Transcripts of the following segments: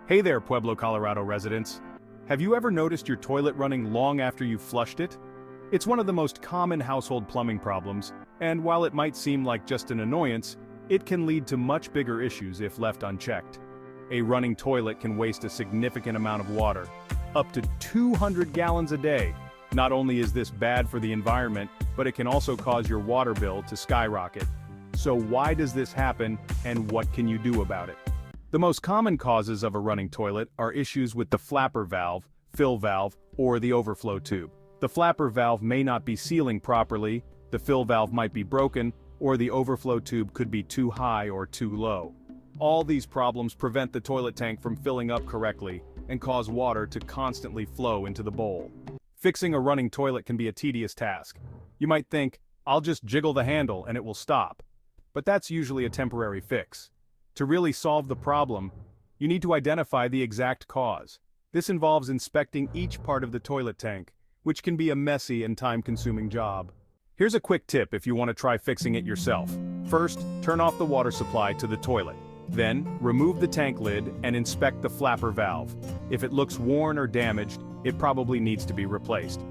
Hey there, Pueblo, Colorado residents. Have you ever noticed your toilet running long after you've flushed it? It's one of the most common household plumbing problems, and while it might seem like just an annoyance, it can lead to much bigger issues if left unchecked. A running toilet can waste a significant amount of water, up to 200 gallons a day. Not only is this bad for the environment, but it can also cause your water bill to skyrocket. So why does this happen, and what can you do about it? The most common causes of a running toilet are issues with the flapper valve, fill valve, or the overflow tube. The flapper valve may not be sealing properly, the fill valve might be broken, or the overflow tube could be too high or too low. All these problems prevent the toilet tank from filling up correctly and cause water to constantly flow into the bowl. Fixing a running toilet can be a tedious task. You might think, I'll just jiggle the handle and it will stop. But that's usually a temporary fix. To really solve the problem, you need to identify the exact cause. This involves inspecting each part of the toilet tank, which can be a messy and time-consuming job. Here's a quick tip if you want to try fixing it yourself. First, turn off the water supply to the toilet. Then, remove the tank lid and inspect the flapper valve. If it looks worn or damaged, it probably needs to be replaced.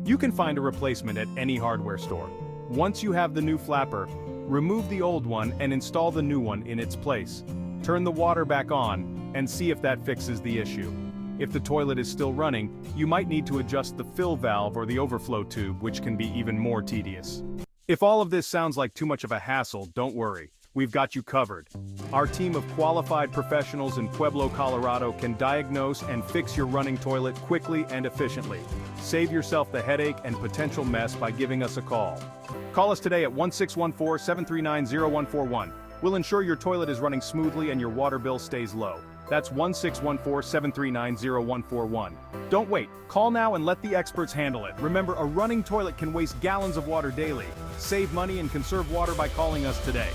You can find a replacement at any hardware store. Once you have the new flapper, remove the old one and install the new one in its place. Turn the water back on and see if that fixes the issue. If the toilet is still running, you might need to adjust the fill valve or the overflow tube, which can be even more tedious. If all of this sounds like too much of a hassle, don't worry. We've got you covered. Our team of qualified professionals in Pueblo, Colorado can diagnose and fix your running toilet quickly and efficiently. Save yourself the headache and potential mess by giving us a call. Call us today at 1-614-739-0141. We'll ensure your toilet is running smoothly and your water bill stays low. That's 1-614-739-0141. Don't wait. Call now and let the experts handle it. Remember, a running toilet can waste gallons of water daily. Save money and conserve water by calling us today.